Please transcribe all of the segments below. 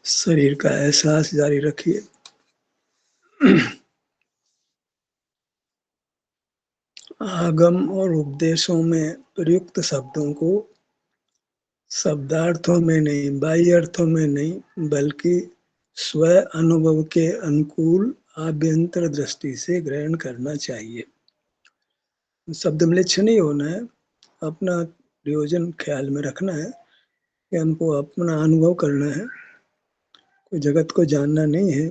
शरीर का एहसास जारी रखिए। आगम और उपदेशों में प्रयुक्त शब्दों को शब्दार्थों में नहीं, बाह्य अर्थों में नहीं, बल्कि स्व अनुभव के अनुकूल आभ्यंतर दृष्टि से ग्रहण करना चाहिए। शब्द म्लेच्छ नहीं होना है, अपना प्रयोजन ख्याल में रखना है कि हमको अपना अनुभव करना है, कोई जगत को जानना नहीं है।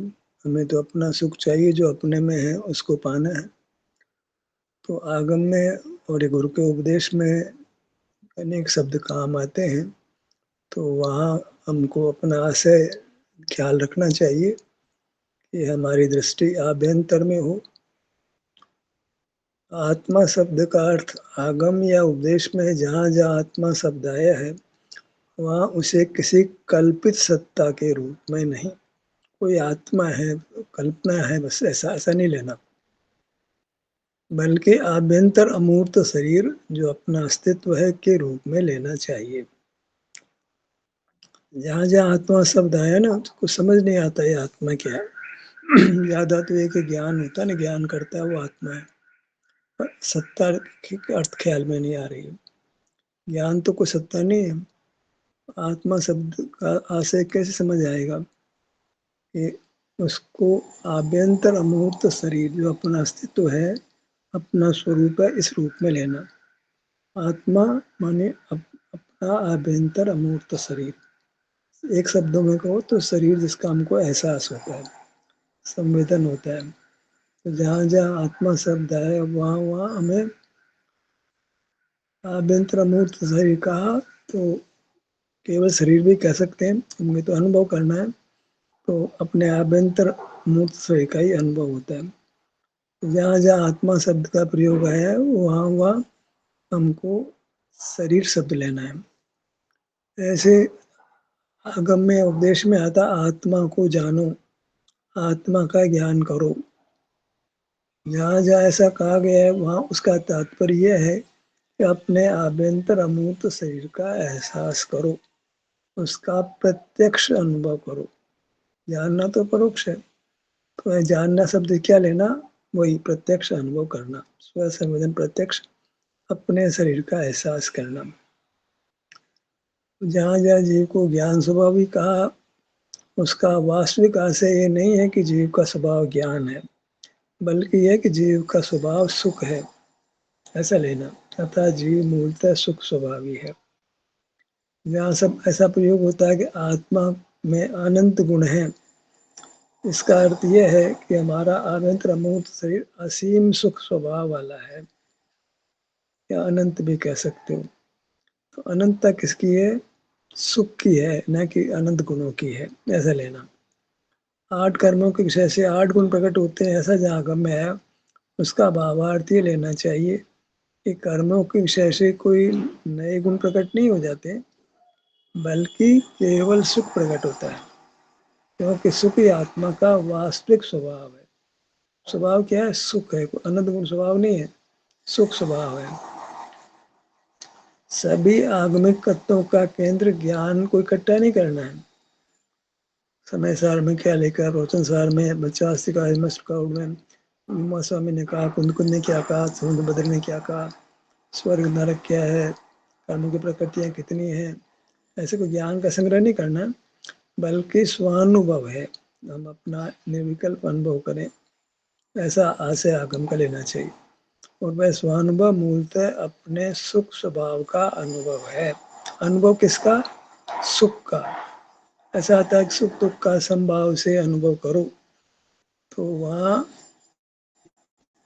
हमें तो अपना सुख चाहिए, जो अपने में है उसको पाना है। तो आगम में और ये गुरु के उपदेश में अनेक शब्द काम आते हैं, तो वहाँ हमको अपना आशय ख्याल रखना चाहिए कि हमारी दृष्टि आभ्यंतर में हो। आत्मा शब्द का अर्थ आगम या उपदेश में जहाँ जहाँ आत्मा शब्द आया है, वहाँ उसे किसी कल्पित सत्ता के रूप में नहीं, कोई आत्मा है, कल्पना है, बस ऐसा नहीं लेना, बल्कि आभ्यंतर अमूर्त शरीर जो अपना अस्तित्व है के रूप में लेना चाहिए। जहाँ जहाँ आत्मा शब्द आया ना, तो कुछ समझ नहीं आता ये आत्मा क्या है। याद आता है कि ज्ञान होता है ना, ज्ञान करता है वो आत्मा है, पर सत्ता की अर्थ ख्याल में नहीं आ रही है। ज्ञान तो कोई सत्ता नहीं है। आत्मा शब्द का आशय कैसे समझ आएगा कि उसको आभ्यंतर अमूर्त शरीर जो अपना अस्तित्व है, अपना स्वरूप है, इस रूप में लेना। आत्मा माने अपना आभ्यंतर अमूर्त शरीर। एक शब्दों में कहो तो शरीर जिसका हमको एहसास होता है, संवेदन होता है। तो जहाँ जहाँ आत्मा शब्द है, वहाँ वहाँ हमें आभ्यंतर अमूर्त शरीर कहा तो केवल शरीर भी कह सकते हैं, हमें तो अनुभव करना है। तो अपने आभ्यंतर मूर्त शरीर का ही अनुभव होता है। जहाँ जहाँ आत्मा शब्द का प्रयोग आया है, वहाँ वहाँ हमको शरीर शब्द लेना है। ऐसे आगम में उपदेश में आता आत्मा को जानो, आत्मा का ज्ञान करो। जहाँ जहाँ ऐसा कहा गया है, वहाँ उसका तात्पर्य यह है कि अपने आभ्यंतर अमूर्त शरीर का एहसास करो, उसका प्रत्यक्ष अनुभव करो। जानना तो परोक्ष है, तो जानना शब्द क्या लेना, वही प्रत्यक्ष अनुभव करना, स्व संवेदन प्रत्यक्ष अपने शरीर का एहसास करना। जहाँ जहाँ जीव को ज्ञान स्वभाव भी कहा, उसका वास्तविक आशय ये नहीं है कि जीव का स्वभाव ज्ञान है, बल्कि यह कि जीव का स्वभाव सुख है, ऐसा लेना। अतः जीव मूलतः सुख स्वभावी है। जहाँ सब ऐसा प्रयोग होता है कि आत्मा में अनंत गुण है, इसका अर्थ यह है कि हमारा आभ्यंतर अमूर्त शरीर असीम सुख स्वभाव वाला है, या अनंत भी कह सकते हो। तो अनंतता किसकी है? सुख की है, न कि अनंत गुणों की है, ऐसा लेना। 8 कर्मों के विषय से 8 गुण प्रकट होते हैं, ऐसा जहाँ आगम में है, उसका भावार्थ ये लेना चाहिए कि कर्मों के विषय से कोई नए गुण प्रकट नहीं हो जाते, बल्कि केवल सुख प्रकट होता है, क्योंकि सुख ही आत्मा का वास्तविक स्वभाव है। स्वभाव क्या है? सुख है, कोई अनंत गुण स्वभाव नहीं है, सुख स्वभाव है। सभी आगमिक तत्वों का केंद्र ज्ञान को इकट्ठा नहीं करना है। समय सार में क्या लेकर, रोचन सार में, बच्चा में उमा स्वामी ने कहा, कुंद कुंद ने क्या कहा, समुद्र बद्र ने क्या कहा, स्वर्ग नरक क्या है, कर्मों की प्रकृतियां कितनी हैं। ऐसे कोई ज्ञान का संग्रह नहीं करना, बल्कि स्वानुभव है, हम अपना निर्विकल्प अनुभव करें, ऐसा आशय आगम का लेना चाहिए। और वह स्वानुभव मूलतः अपने सुख स्वभाव का अनुभव है। अनुभव किसका? सुख का। ऐसा आता है कि सुख दुख का संभाव से अनुभव करो, तो वहाँ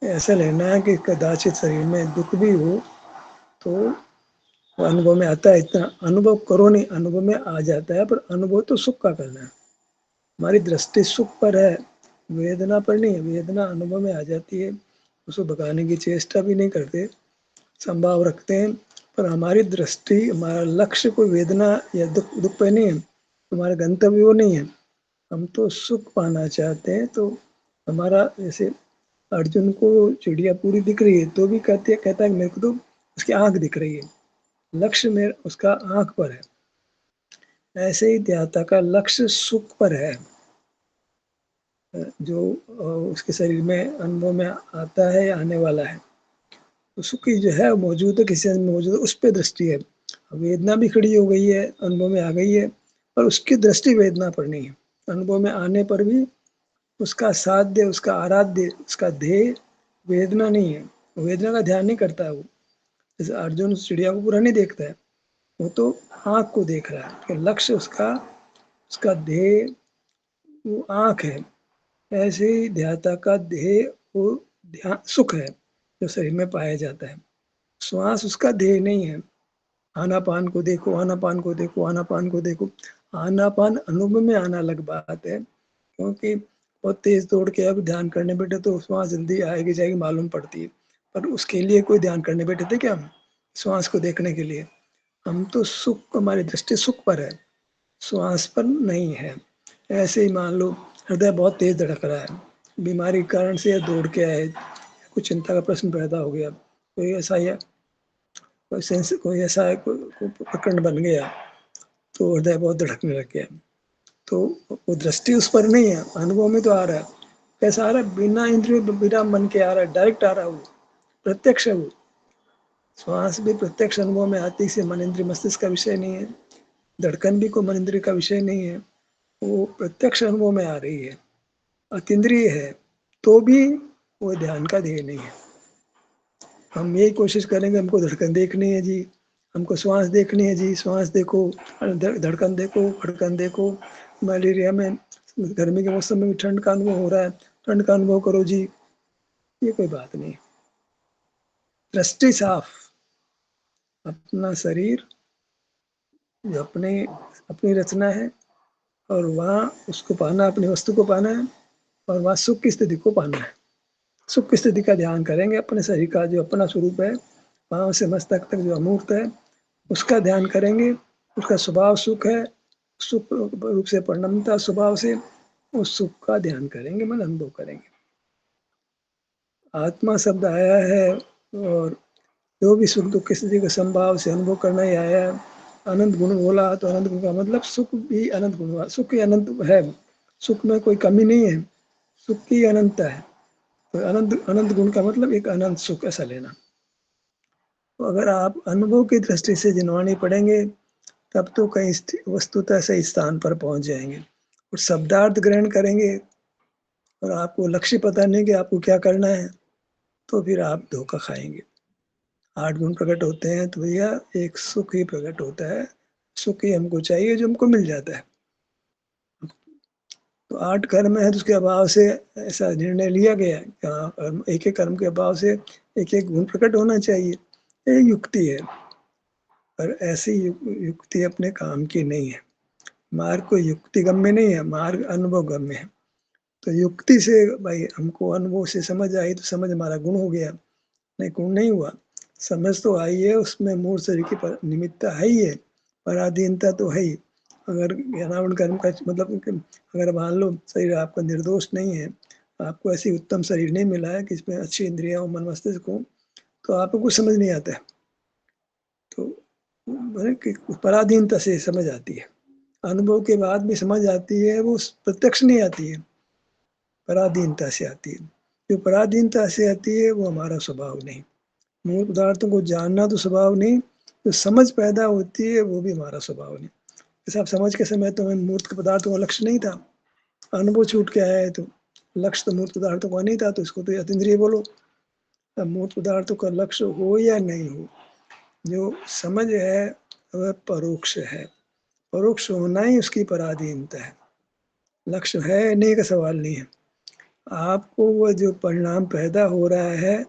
ऐसा लेना है कि कदाचित शरीर में दुख भी हो तो वो अनुभव में आता है। इतना अनुभव करो नहीं, अनुभव में आ जाता है, पर अनुभव तो सुख का करना है। हमारी दृष्टि सुख पर है, वेदना पर नहीं है। वेदना अनुभव में आ जाती है, उसको भगाने की चेष्टा भी नहीं करते, संभाव रखते हैं, पर हमारी दृष्टि, हमारा लक्ष्य कोई वेदना या दुख दुख पे नहीं है, हमारा गंतव्य वो नहीं है। हम तो सुख पाना चाहते हैं। तो हमारा, जैसे अर्जुन को चिड़िया पूरी दिख रही है तो भी कहता है मेरे को तो उसकी आंख दिख रही है, लक्ष्य में उसका आंख पर है। ऐसे ही ध्याता का लक्ष्य सुख पर है, जो उसके शरीर में अनुभव में आता है या आने वाला है। तो सुख ही जो है मौजूद है, किसी में मौजूद है, उस पे दृष्टि है। वेदना भी खड़ी हो गई है, अनुभव में आ गई है, पर उसकी दृष्टि वेदना पर नहीं है। अनुभव में आने पर भी उसका साध्य, उसका आराध्य, उसका ध्येय वेदना नहीं है। वेदना का ध्यान नहीं करता है वो। जैसे अर्जुन चिड़िया को पूरा नहीं देखता है, वो तो आँख को देख रहा है। तो लक्ष्य उसका, उसका ध्येय वो आँख है। ऐसे ही ध्याता का ध्येय वो ध्यान सुख है, जो शरीर में पाया जाता है। श्वास उसका ध्येय नहीं है। आनापान को देखो, आनापान को देखो, आनापान को देखो। आनापान अनुभव में आना अलग बात है, क्योंकि बहुत तेज दौड़ के अब ध्यान करने बैठे तो श्वास जल्दी आएगी जाएगी मालूम पड़ती है। पर उसके लिए कोई ध्यान करने बैठे थे क्या हम? श्वास को देखने के लिए। हम तो सुख, हमारी दृष्टि सुख पर है, श्वास पर नहीं है। ऐसे ही मान लो हृदय बहुत तेज धड़क रहा है, बीमारी के कारण से या दौड़ के आए, कुछ चिंता का प्रश्न पैदा हो गया, कोई ऐसा या कोई ऐसा कोई प्रकरण बन गया, तो हृदय बहुत धड़कने लग गया। तो वो दृष्टि उस पर नहीं है, अनुभव में तो आ रहा है। कैसा आ रहा है? बिना इंद्रियों, बिना मन के आ रहा है, डायरेक्ट आ रहा है, वो प्रत्यक्ष है वो। श्वास भी प्रत्यक्ष अनुभव में आती से मन इंद्रिय मस्तिष्क का विषय नहीं है, धड़कन भी कोई मन इंद्रिय का विषय नहीं है, वो प्रत्यक्ष अनुभव में आ रही है, अतीन्द्रिय है, तो भी वो ध्यान का ध्येय नहीं है। हम यही कोशिश करेंगे, हमको धड़कन देखनी है जी, हमको श्वास देखनी है जी, श्वास देखो, धड़कन देखो, खड़कन देखो। मलेरिया में, गर्मी के मौसम में भी ठंड का अनुभव हो रहा है, ठंड का अनुभव करो जी। ये कोई बात नहीं। दृष्टि साफ, अपना शरीर जो अपने अपनी रचना है, और वहाँ उसको पाना, अपनी वस्तु को पाना है, और वहाँ सुख की स्थिति को पाना है। सुख की स्थिति का ध्यान करेंगे, अपने शरीर का जो अपना स्वरूप है, पाँव से मस्तक तक जो अमूर्त है, उसका ध्यान करेंगे। उसका स्वभाव सुख है, सुख रूप से परिणमता स्वभाव से, उस सुख का ध्यान करेंगे, मन अनुभव करेंगे। आत्मा शब्द आया है, और जो भी सुख दुख की स्थिति के संभाव से अनुभव करना ही आया है। अनंत गुण बोला तो अनंत गुण का मतलब सुख भी अनंत गुण, सुख ही अनंत है, सुख में कोई कमी नहीं है, सुख की अनंतता है। तो अनंत, अनंत गुण का मतलब एक अनंत सुख, ऐसा लेना। तो अगर आप अनुभव की दृष्टि से जिनवाणी पढ़ेंगे, तब तो कहीं वस्तुतः सही स्थान पर पहुंच जाएंगे। और शब्दार्थ ग्रहण करेंगे, और आपको लक्ष्य पता नहीं कि आपको क्या करना है, तो फिर आप धोखा खाएंगे। 8 गुण प्रकट होते हैं तो भैया एक सुख ही प्रकट होता है, सुख ही हमको चाहिए जो हमको मिल जाता है। तो 8 कर्म है, तो उसके अभाव से ऐसा निर्णय लिया गया कि हाँ, एक एक कर्म के अभाव से एक एक गुण प्रकट होना चाहिए। ये युक्ति है, पर ऐसी युक्ति अपने काम की नहीं है। मार्ग कोई युक्ति गम्य नहीं है, मार्ग अनुभव गम्य है। तो युक्ति से भाई हमको अनुभव से समझ आई तो समझ हमारा गुण हो गया, नहीं गुण नहीं हुआ। समझ तो आई है, उसमें मूल शरीर की निमित्ता है ही है, पराधीनता तो है ही। अगर ज्ञानावरण कर्म का मतलब अगर मान लो शरीर आपका निर्दोष नहीं है, आपको ऐसी उत्तम शरीर नहीं मिला है कि इसमें अच्छी इंद्रियां हो, मन मस्तिष्क हो, तो आपको कुछ समझ नहीं आता है। तो पराधीनता से समझ आती है, अनुभव के बाद भी समझ आती है, वो प्रत्यक्ष नहीं आती है, पराधीनता से आती है। जो पराधीनता से आती है वो हमारा स्वभाव नहीं। मूल पदार्थों को जानना तो स्वभाव नहीं, जो समझ पैदा होती है वो भी हमारा स्वभाव नहीं। जैसे आप समझ के समय तो मूर्त पदार्थों का लक्ष्य नहीं था, अनुभव छूट के आया है, तो लक्ष्य तो मूर्त पदार्थों का नहीं था, तो इसको तो अतीन्द्रिय बोलो। अब मूर्त पदार्थों का लक्ष्य हो या नहीं हो, जो समझ है वह परोक्ष है, परोक्ष होना ही उसकी पराधीनता है। लक्ष्य है नहीं का सवाल नहीं है। आपको वह जो परिणाम पैदा हो रहा है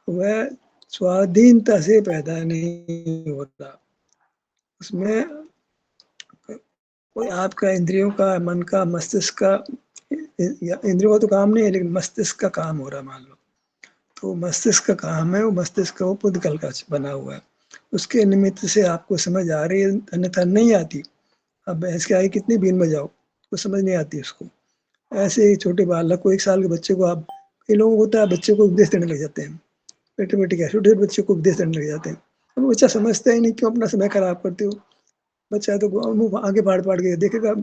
वह स्वाधीनता से पैदा नहीं हो रहा, उसमें कोई आपका इंद्रियों का, मन का, मस्तिष्क का, इंद्रियों का तो काम नहीं है, लेकिन मस्तिष्क का काम हो रहा मान लो, तो मस्तिष्क का काम है, वो मस्तिष्क का वो पुद्गल का बना हुआ है, उसके निमित्त से आपको समझ आ रही है, अन्यथा नहीं आती। अब भैंस की आगे कितनी बीन बजाओ, वो समझ नहीं आती उसको। ऐसे ही छोटे बालक को, 1 साल के बच्चे को आप, कई लोगों को होता है बच्चे को उपदेश देने लग जाते हैं, बेटे बेटे क्या छोटे बच्चे को उपदेश देने लग जाते हैं। अब बच्चा समझता ही नहीं, क्यों अपना समय खराब करते हो, बच्चा तो मुँह आगे फाड़-फाड़ के देखेगा,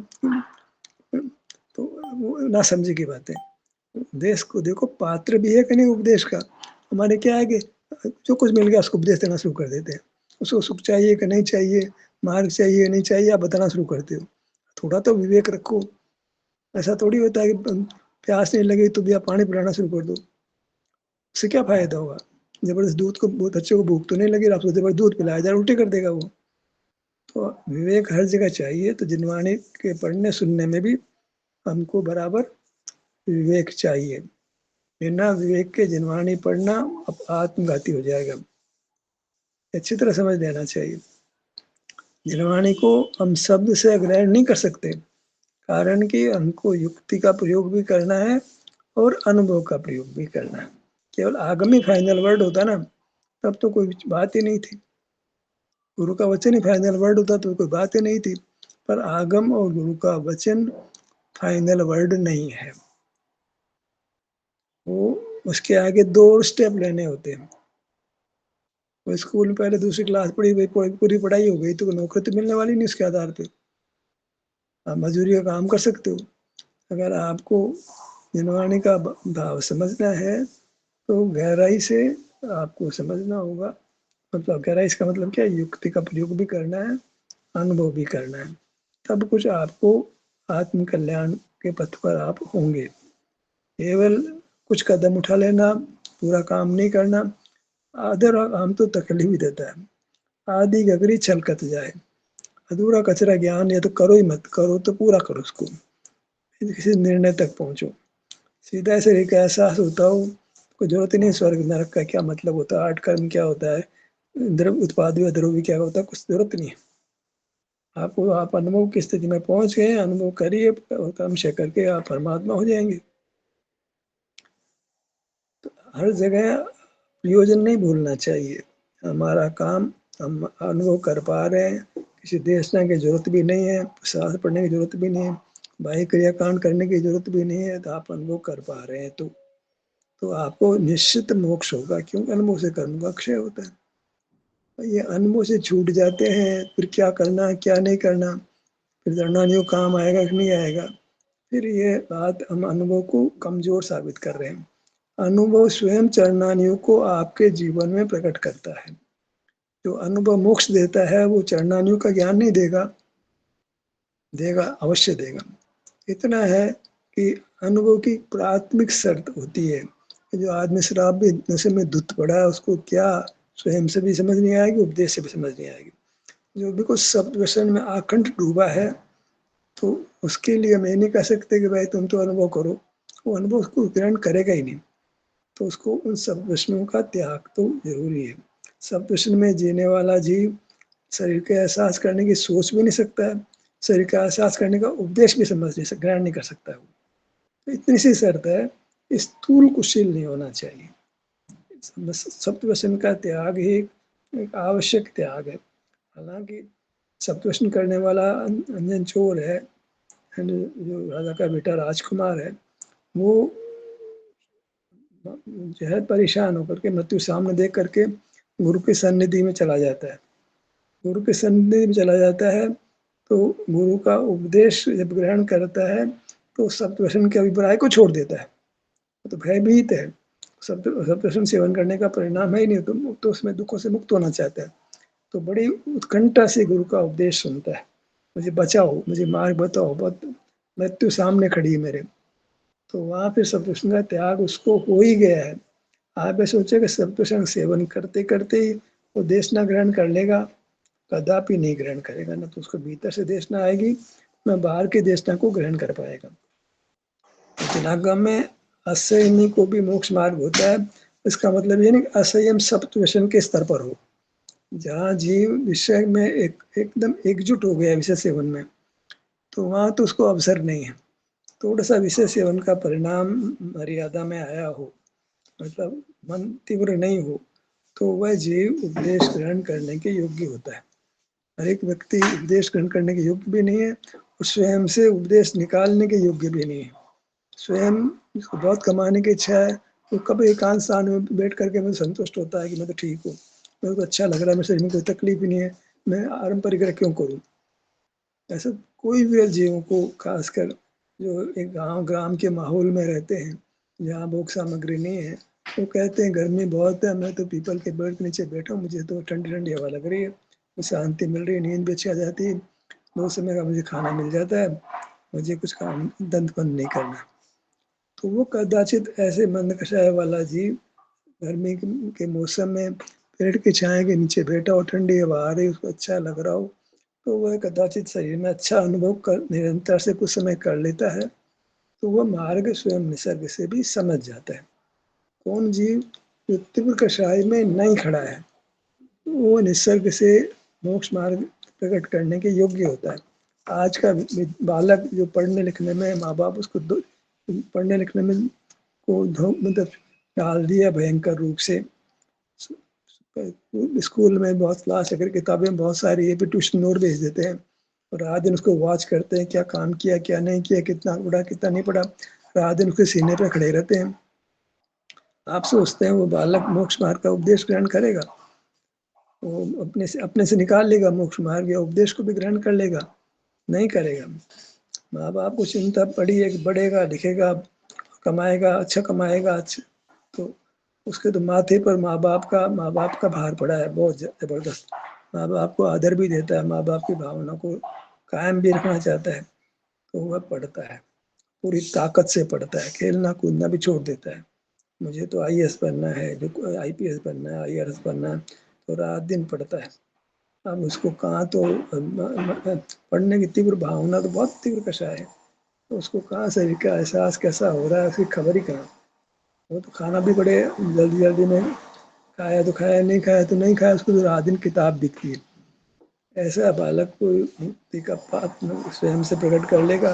तो वो नासमझी की बात है। उपदेश को देखो पात्र भी है कि नहीं उपदेश का। हमारे क्या है कि जो कुछ मिल गया उसको उपदेश देना शुरू कर देते हैं। उसको सुख चाहिए कि नहीं चाहिए, मार्ग चाहिए नहीं चाहिए, आप बताना शुरू करते हो। थोड़ा तो विवेक रखो। ऐसा थोड़ी होता है कि प्यास नहीं लगी तो भी आप पानी पिलाना शुरू कर दो। उससे क्या फ़ायदा होगा? ज़बरदस्त दूध को बच्चे को भूख तो नहीं लगी, आप उसको ज़बरदस्त दूध पिलाया जाए, उल्टी कर देगा वो। तो विवेक हर जगह चाहिए, तो जिनवाणी के पढ़ने सुनने में भी हमको बराबर विवेक चाहिए। बिना विवेक के जिनवाणी पढ़ना आत्मघाती हो जाएगा। अच्छी तरह समझ लेना चाहिए। जिनवाणी को हम शब्द से ग्रहण नहीं कर सकते, कारण कि हमको युक्ति का प्रयोग भी करना है और अनुभव का प्रयोग भी करना है। केवल आगमी फाइनल वर्ड होता ना, तब तो कोई बात ही नहीं थी। गुरु का वचन ही फाइनल वर्ड होता तो कोई बात ही नहीं थी। पर आगम और गुरु का वचन फाइनल वर्ड नहीं है। वो उसके आगे 2 और स्टेप लेने होते हैं। वो स्कूल में पहले दूसरी क्लास पढ़ी, पूरी पढ़ाई हो गई तो नौकरी तो मिलने वाली नहीं उसके आधार पे। आप मजदूरी का काम कर सकते हो। अगर आपको जिनवाणी का भाव समझना है तो गहराई से आपको समझना होगा। मतलब गहराई इसका मतलब क्या है? युक्ति का प्रयोग भी करना है, अनुभव भी करना है। तब कुछ आपको आत्म कल्याण के पथ पर आप होंगे। केवल कुछ कदम उठा लेना, पूरा काम नहीं करना, आधे काम तो तकलीफ ही देता है। आधी गगरी छलकत जाए, अधूरा कचरा ज्ञान या तो करो ही मत, करो तो पूरा करो उसको, फिर किसी निर्णय तक पहुंचो। सीधा शरीर का एहसास होता हो, कोई जरूरत ही नहीं स्वर्ग नरक का क्या मतलब होता है, आठ कर्म क्या होता है, द्रव्य उत्पाद व द्रव्य क्या होता है, कुछ जरूरत नहीं है। आपको आप अनुभव की स्थिति में पहुंच गए, अनुभव करिए और क्रमशः करके आप परमात्मा हो जाएंगे। तो हर जगह प्रयोजन नहीं भूलना चाहिए। हमारा काम हम अनुभव कर पा रहे हैं, किसी देशना की जरूरत भी नहीं है, शास्त्र पढ़ने की जरूरत भी नहीं है, बाह्य क्रियाकांड करने की जरूरत भी नहीं है, तो आप अनुभव कर पा रहे हैं तो आपको निश्चित मोक्ष होगा, क्योंकि अनुभव से कर्म का क्षय होता है। ये अनुभव से छूट जाते हैं, फिर क्या करना क्या नहीं करना, फिर जर्नानियों काम आएगा कि नहीं आएगा, फिर ये बात हम अनुभव को कमजोर साबित कर रहे हैं। अनुभव स्वयं चरणानियों को आपके जीवन में प्रकट करता है। जो अनुभव मोक्ष देता है वो चरणानियों का ज्ञान नहीं देगा, देगा अवश्य देगा। इतना है कि अनुभव की प्राथमिक शर्त होती है। जो आदमी शराब भी नशे में धुत पड़ा है, उसको क्या स्वयं से भी समझ नहीं आएगी, उपदेश से भी समझ नहीं आएगी। जो बिल्कुल शब्द व्यसन में आखंड डूबा है, तो उसके लिए मैं नहीं कह सकते कि भाई तुम तो अनुभव करो। वो अनुभव उसको ग्रहण करेगा ही नहीं। तो उसको उन सब व्यसनों का त्याग तो जरूरी है। सब व्यसन में जीने वाला जीव शरीर के एहसास करने की सोच भी नहीं सकता है, शरीर का एहसास करने का उपदेश भी समझ नहीं सकता, ग्रहण नहीं कर सकता है वो। तो इतनी सी शर्त है, स्थूल कुशील नहीं होना चाहिए। सप्त व्यसन का त्याग ही एक आवश्यक त्याग है। हालांकि सप्त व्यसन करने वाला अंजन चोर है, जो राजा का बेटा राजकुमार है, वो जो है परेशान होकर के मृत्यु सामने देख करके गुरु की सन्निधि में चला जाता है। गुरु की सन्निधि में चला जाता है तो गुरु का उपदेश जब ग्रहण करता है तो सप्तव्यसन के अभिप्राय को छोड़ देता है। तो भयभीत है, सप्तव्यसन सेवन करने का परिणाम है ही नहीं, तो उसमें दुखों से मुक्त होना चाहता है। तो बड़ी उत्कंठा से गुरु का उपदेश सुनता है, मुझे बचाओ, मुझे मार्ग बताओ, बहुत मृत्यु सामने खड़ी है मेरे। तो वहाँ फिर सप्तव्यसन का त्याग उसको हो ही गया है। आप ये सोचे कि सप्तव्यसन सेवन करते करते ही वो देशना ग्रहण कर लेगा, कदापि नहीं ग्रहण करेगा। ना तो उसको भीतर से देशना आएगी, ना बाहर के देशना को ग्रहण कर पाएगा। चिनागम में असंयमी को भी मोक्ष मार्ग होता है। इसका मतलब ये नहीं कि असंयम सप्तव्यसन के स्तर पर हो। जहाँ जीव विषय में एकदम एकजुट हो गया विषय सेवन में, तो वहाँ तो उसको अवसर नहीं है। थोड़ा सा विषय सेवन का परिणाम मर्यादा में आया हो, मतलब मन तीव्र नहीं हो, तो वह जीव उपदेश ग्रहण करने के योग्य होता है। हर एक व्यक्ति उपदेश ग्रहण करने के योग्य भी नहीं है और स्वयं से उपदेश निकालने के योग्य भी नहीं है। स्वयं जिसको बहुत कमाने की इच्छा है, तो कब एकांत स्थान में बैठ करके मुझे संतुष्ट होता है कि मैं तो ठीक हूँ, मेरे को अच्छा लग रहा है, मेरे शरीर में कोई तकलीफ ही नहीं है, मैं आरंभ परिग्रह क्यों करूँ। ऐसा कोई भी जीवों को, खासकर जो एक गांव ग्राम के माहौल में रहते हैं, जहाँ भोग सामग्री नहीं है, वो कहते हैं गर्मी बहुत है, मैं तो पीपल के पेड़ के नीचे बैठा हूँ, मुझे तो ठंडी ठंडी हवा लग रही है, मुझे शांति मिल रही है, नींद भी अच्छी आ जाती है, 2 समय का मुझे खाना मिल जाता है, मुझे कुछ काम दंत बंद नहीं करना। तो वो कदाचित ऐसे मंद कषाय वाला जीव गर्मी के मौसम में पेड़ की छाया के नीचे बैठा हो, ठंडी हवा आ रही, उसको अच्छा लग रहा हो, तो वह कदाचित शरीर में अच्छा अनुभव कर निरंतर से कुछ समय कर लेता है, तो वह मार्ग स्वयं निसर्ग से भी समझ जाता है। कौन जीव जो तीव्र कषाय में नहीं खड़ा है, वो निसर्ग से मोक्ष मार्ग प्रकट करने के योग्य होता है। आज का बालक जो पढ़ने लिखने में, माँ बाप उसको पढ़ने लिखने में को मतलब डाल दिया भयंकर रूप से, स्कूल में बहुत क्लास अगर किताबें बहुत सारी है, फिर ट्यूशन और भेज देते हैं, और रात दिन उसको वॉच करते हैं, क्या काम किया क्या नहीं किया, कितना पढ़ा कितना नहीं पढ़ा, रात दिन उसके सीने पे खड़े रहते हैं। आप सोचते हैं वो बालक मोक्ष मार्ग का उपदेश ग्रहण करेगा? वो अपने से निकाल लेगा मोक्ष मार्ग, या उपदेश को भी ग्रहण कर लेगा? नहीं करेगा। माँ बाप को चिंता पड़ी है कि बढ़ेगा लिखेगा, कमाएगा, अच्छा कमाएगा, अच्छा, तो उसके तो माथे पर माँ बाप का भार पड़ा है बहुत जबरदस्त। माँ बाप को आदर भी देता है, माँ बाप की भावना को कायम भी रखना चाहता है, तो वह पढ़ता है, पूरी ताकत से पढ़ता है, खेलना कूदना भी छोड़ देता है। मुझे तो आईएएस बनना है, जो आईपीएस बनना है, आईआरएस बनना है, तो रात दिन पढ़ता है। अब उसको कहाँ तो पढ़ने की तीव्र भावना तो बहुत तीव्र कषाय है, तो उसको कहाँ शरीर का एहसास कैसा हो रहा है उसकी खबर ही कहाँ। वो तो खाना भी बड़े जल्दी जल्दी में, खाया तो खाया, नहीं खाया तो नहीं खाया, उसको तो रात दिन किताब दिखती है। ऐसा बालक को मुक्ति का पाठ स्वयं से प्रकट कर लेगा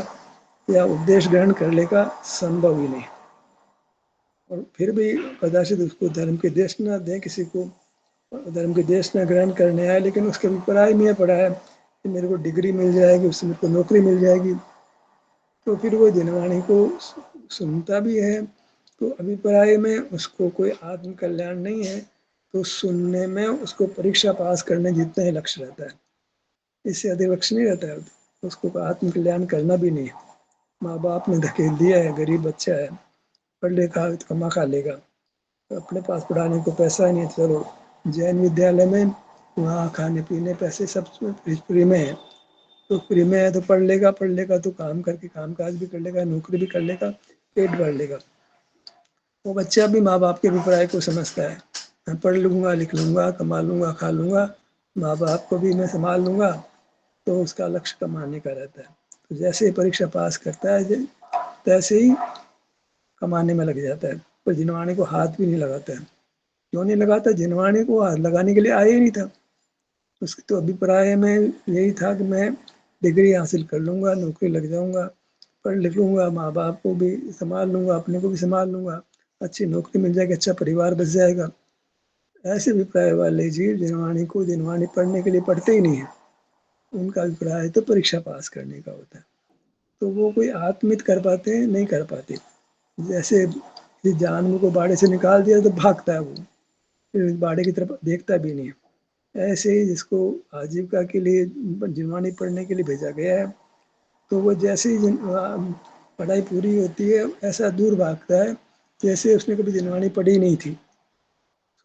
या उपदेश ग्रहण कर लेगा, संभव ही नहीं। और फिर भी कदाचित उसको धर्म के देश न दें किसी को, धर्म के देश न ग्रहण करने आए, लेकिन उसके अभिप्राय में पड़ा है कि मेरे को डिग्री मिल जाएगी, उससे मेरे को नौकरी मिल जाएगी, तो फिर वो दिनवाणी को सुनता भी है, तो अभिप्राय में उसको कोई आत्म कल्याण नहीं है, तो सुनने में उसको परीक्षा पास करने जितना ही लक्ष्य रहता है, इससे अधिक लक्ष्य नहीं रहता है। उसको आत्म कल्याण करना भी नहीं है। माँ बाप ने धकेल दिया है, गरीब बच्चा है, पढ़ लेगा तो कमा खा लेगा, तो अपने पास पढ़ाने को पैसा नहीं है, चलो जैन विद्यालय में, वहाँ खाने पीने पैसे सब फ्री में है, तो फ्री में है तो पढ़ लेगा तो काम करके काम काज भी कर लेगा, नौकरी भी कर लेगा, पेट भर लेगा। वो बच्चा भी माँ बाप के अभिप्राय को समझता है, मैं पढ़ लूँगा लिख लूँगा कमा लूँगा खा लूँगा, माँ बाप को भी मैं संभाल लूँगा, तो उसका लक्ष्य कमाने का रहता है। तो जैसे ही परीक्षा पास करता है तैसे ही कमाने में लग जाता है, पर जिनवाने को हाथ भी नहीं लगाता है। क्यों नहीं लगाता? जिनवाने को हाथ लगाने के लिए आया ही नहीं था। उसके तो अभिप्राय में यही था कि मैं डिग्री हासिल कर लूँगा, नौकरी लग जाऊँगा, पढ़ लिख लूँगा, माँ बाप को भी संभाल लूँगा, अपने को भी संभाल लूँगा, अच्छी नौकरी मिल जाएगी, अच्छा परिवार बच जाएगा। ऐसे अभिप्राय वाले जीव जिनवाणी पढ़ने के लिए पढ़ते ही नहीं है। उनका अभिप्राय तो परीक्षा पास करने का होता है, तो वो कोई आत्मित कर पाते हैं? नहीं कर पाते। जैसे किसी जानवर को बाड़े से निकाल दिया तो भागता है वो, फिर बाड़े की तरफ देखता भी नहीं है। ऐसे ही जिसको आजीविका के लिए जिनवानी पढ़ने के लिए भेजा गया है, तो वो जैसे ही पढ़ाई पूरी होती है ऐसा दूर भागता है जैसे उसने कभी जिनवानी पढ़ी नहीं थी।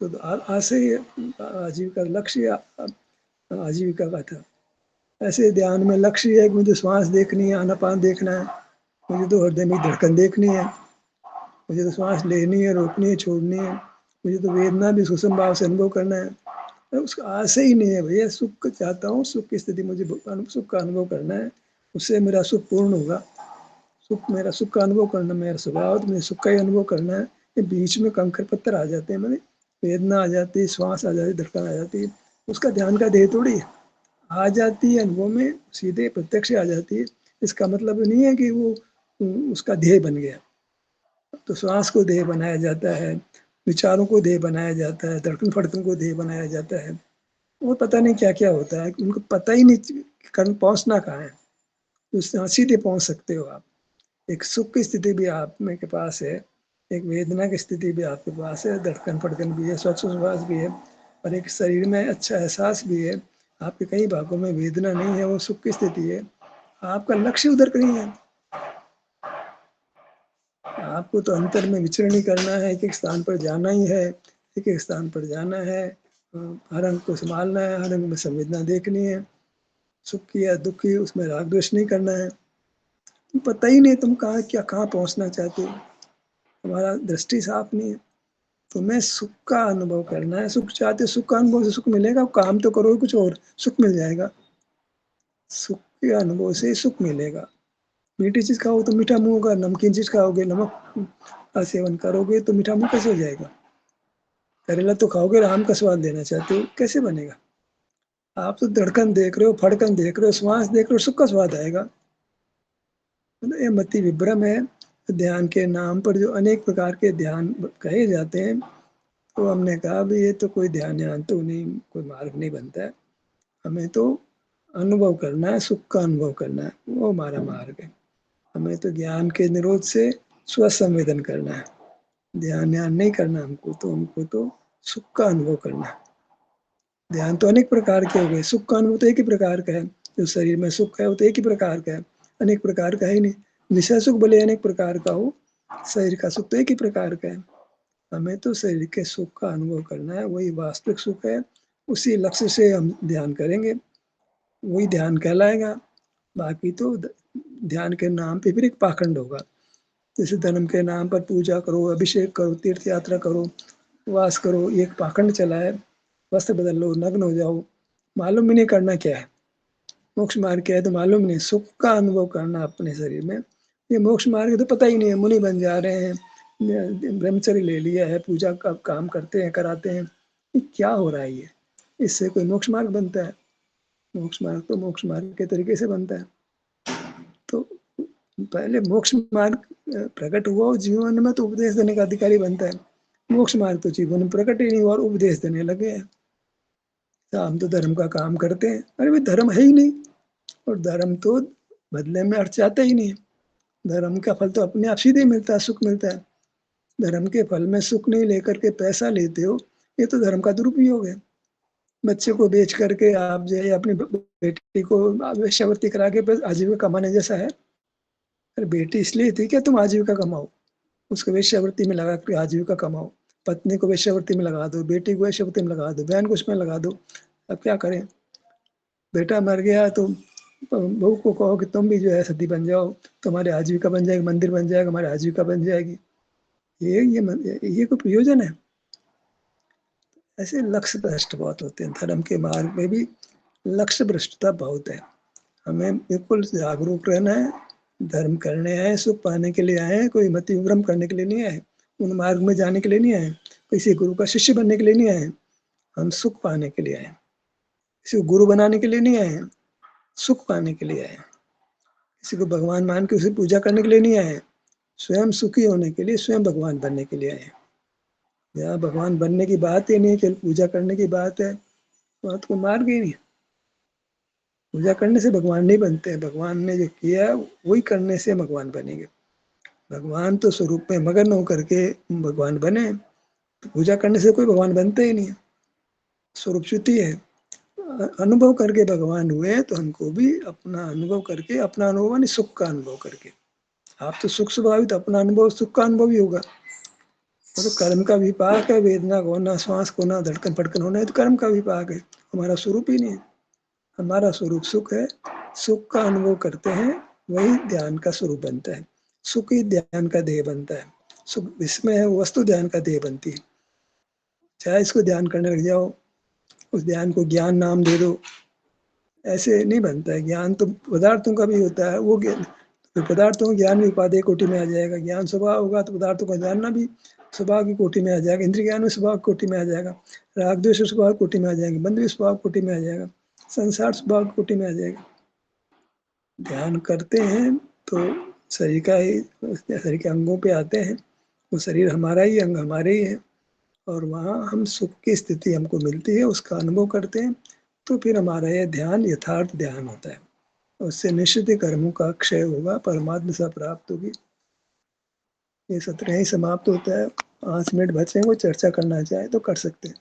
तो आज से ही आजीविका लक्ष्य आजीविका का था। ऐसे ध्यान में लक्ष्य है कि मुझे श्वास देखनी है, आनापान देखना है, मुझे तो हृदय में धड़कन देखनी है, मुझे तो श्वास लेनी है, रोकनी है, छोड़नी है, मुझे तो वेदना भी सूक्ष्म भाव से अनुभव करना है। उसका आशा ही नहीं है भैया, सुख चाहता हूँ, सुख की स्थिति मुझे सुख का अनुभव करना है, उससे मेरा सुख पूर्ण होगा। मेरा सुख का अनुभव करना मेरा स्वभाव, तो मुझे सुख का ही अनुभव करना है। ये बीच में कंकर पत्थर आ जाते हैं, मैंने वेदना आ जाती है, श्वास आ जाती है, धड़कन आ जाती है, उसका ध्यान का देह थोड़ी है। आ जाती है अनुभव में, सीधे प्रत्यक्ष आ जाती है। इसका मतलब नहीं है कि वो उसका ध्येय बन गया। तो श्वास को ध्येय बनाया जाता है, विचारों को ध्येय बनाया जाता है, धड़कन फड़कन को ध्येय बनाया जाता है। वो पता नहीं क्या क्या होता है, उनको पता ही नहीं कहीं पहुंचना कहाँ है। तो सीधे पहुंच सकते हो आप। एक सुख की स्थिति भी आप में के पास है, एक वेदना की स्थिति भी आपके पास है, धड़कन फड़कन भी है, श्वास भी है, और एक शरीर में अच्छा एहसास भी है। आपके कई भागों में वेदना नहीं है, वो सुख की स्थिति है। आपका लक्ष्य उधर कहीं है। आपको तो अंतर में विचरण ही करना है, एक-एक स्थान पर जाना ही है, एक-एक स्थान पर जाना है। हर अंग को सँभालना है, हर अंग में संवेदना देखनी है। सुख की या दुःख की उसमें राग द्वेष नहीं करना है। पता ही नहीं तुम कहाँ क्या कहाँ पहुँचना चाहते हो। तुम्हारा दृष्टि साफ नहीं है। तुम्हें सुख का अनुभव करना है, सुख चाहते हो, सुख का अनुभव से सुख मिलेगा, काम तो करोगे कुछ और, सुख मिल जाएगा। सुख के अनुभव से सुख मिलेगा। मीठी चीज़ खाओ तो मीठा मुँह होगा, नमकीन चीज़ खाओगे, नमक का सेवन करोगे तो मीठा मुँह कैसे हो जाएगा? करेला तो खाओगे, आम का स्वाद लेना चाहते हो, कैसे बनेगा? आप तो धड़कन देख रहे हो, फड़कन देख रहे हो, श्वास देख रहे हो, सुख का स्वाद आएगा। मतलब ये मति विभ्रम है। ध्यान के नाम पर जो अनेक प्रकार के ध्यान कहे जाते हैं, तो हमने कहा भई ये तो कोई ध्यान-व्यान तो नहीं, कोई मार्ग नहीं बनता है। हमें तो अनुभव करना है, सुख का अनुभव करना है, वो हमारा मार्ग है। हमें तो ज्ञान के निरोध से स्वसंवेदन करना है। ध्यान-व्यान नहीं करना हमको तो सुख का अनुभव करना है। ध्यान तो अनेक प्रकार के हो गए, सुख का अनुभव तो एक ही प्रकार का है। जो शरीर में सुख है, वो तो एक ही प्रकार का है, अनेक प्रकार का है ही नहीं। विषय सुख भले अनेक प्रकार का हो, शरीर का सुख तो एक ही प्रकार का है। हमें तो शरीर के सुख का अनुभव करना है, वही वास्तविक सुख है। उसी लक्ष्य से हम ध्यान करेंगे, वही ध्यान कहलाएगा। बाकी तो ध्यान के नाम पे फिर एक पाखंड होगा। जैसे धर्म के नाम पर पूजा करो, अभिषेक करो, तीर्थ यात्रा करो, उपवास करो, ये एक पाखंड चला है। वस्त्र बदल लो, नग्न हो जाओ, मालूम भी नहीं करना क्या है। मोक्ष मार्ग क्या है तो मालूम नहीं, सुख का अनुभव करना अपने शरीर में। ये मोक्ष मार्ग तो पता ही नहीं है, मुनि बन जा रहे हैं, ब्रह्मचर्य ले लिया है, पूजा का काम करते हैं, कराते हैं। ये क्या हो रहा है ये? इससे कोई मोक्ष मार्ग बनता है? मोक्ष मार्ग तो मोक्ष मार्ग के तरीके से बनता है। तो पहले मोक्ष मार्ग प्रकट हुआ और जीवन में तो उपदेश देने का अधिकारी बनता है। मोक्ष मार्ग तो जीवन में प्रकट ही नहीं हुआ और उपदेश देने लगे हैं। तो हम तो धर्म का काम करते हैं। अरे भाई धर्म है ही नहीं और धर्म तो बदले में अर्थ चाहता ही नहीं है। धर्म का फल तो अपने आप सीधे मिलता है, सुख मिलता है। धर्म के फल में सुख नहीं लेकर के पैसा लेते हो, ये तो धर्म का दुरुपयोग है। बच्चे को बेच करके आप जो है अपनी बेटी को वेश्यावृत्ति करा के बस आजीविका कमाने जैसा है। अरे बेटी इसलिए थी क्या तुम आजीविका कमाओ, उसको वेश्यावृत्ति में लगा के आजीविका कमाओ। पत्नी को वेश्यावृत्ति में लगा दो, बेटी को वेश्यावृत्ति में लगा दो, बहन को उसमें लगा दो। अब क्या करें? बेटा मर गया तो बहू को कहो कि तुम भी जो है सती बन जाओ, तुम्हारी आजीविका बन जाएगी, मंदिर बन जाएगा, हमारी आजीविका बन जाएगी। ये कोई प्रयोजन है? ऐसे लक्ष्य भ्रष्ट बहुत होते हैं। धर्म के मार्ग में भी लक्ष्य भ्रष्टता बहुत है। हमें बिल्कुल जागरूक रहना है। धर्म करने आए, सुख पाने के लिए आए हैं, कोई मति विभ्रम करने के लिए नहीं आए। उन मार्ग में जाने के लिए नहीं आए। किसी गुरु का शिष्य बनने के लिए नहीं आए। हम सुख पाने के लिए आए हैं। किसी को गुरु बनाने के लिए नहीं आए हैं, सुख पाने के लिए आए हैं। किसी को भगवान मान के उसे पूजा करने के लिए नहीं आए हैं। स्वयं सुखी होने के लिए, स्वयं भगवान बनने के लिए आए हैं। यहाँ भगवान बनने की बात ही नहीं, केवल पूजा करने की बात है, वहाँ तो कोई मार्ग ही नहीं। पूजा करने से भगवान नहीं बनते हैं। भगवान ने जो किया है, वही करने से भगवान बनेंगे। भगवान तो स्वरूप में मगन होकर के भगवान बने। तो पूजा करने से कोई भगवान बनता ही नहीं है। स्वरूप च्युति है। अनुभव करके भगवान हुए तो हमको भी अपना अनुभव करके, अपना अनुभव माने सुख का अनुभव करके। आप तो सुख स्वभावित, अपना अनुभव सुख का अनुभव ही होगा। वो तो कर्म का विपाक है, वेदना को होना, श्वास को होना, धड़कन फड़कन होना, है तो कर्म का विपाक है। हमारा स्वरूप ही नहीं है। हमारा स्वरूप सुख है। सुख का अनुभव करते हैं, वही ध्यान का स्वरूप बनता है। सुख ही ध्यान का देह बनता है। सुख इसमें है, वस्तु ध्यान का देह बनती है। चाहे इसको ध्यान करने लग जाओ, उस ध्यान को ज्ञान नाम दे दो, ऐसे नहीं बनता है। ज्ञान तो पदार्थों का भी होता है, वो ज्ञान तो पदार्थों का ज्ञान भी उपादेय कोटि में आ जाएगा। ज्ञान स्वभाव होगा तो पदार्थों का जानना भी स्वभाव की कोटि में आ जाएगा। इंद्रिय ज्ञान भी स्वभाव की कोटि में आ जाएगा। राग द्वेष स्वभाव कोटि में आ जाएंगे, बंध भी स्वभाव कोटि में आ जाएगा, संसार स्वभाव कोटि में आ जाएगा। ध्यान करते हैं तो शरीर का ही, शरीर के अंगों पे आते हैं। वो शरीर हमारा ही, अंग हमारे ही है और वहाँ हम सुख की स्थिति हमको मिलती है, उसका अनुभव करते हैं। तो फिर हमारा यह ध्यान यथार्थ ध्यान होता है। उससे निश्चित ही कर्मों का क्षय होगा, परमात्मा से प्राप्त होगी। ये सत्र यहीं समाप्त होता है। 5 मिनट बचे हैं, वो चर्चा करना चाहे तो कर सकते हैं।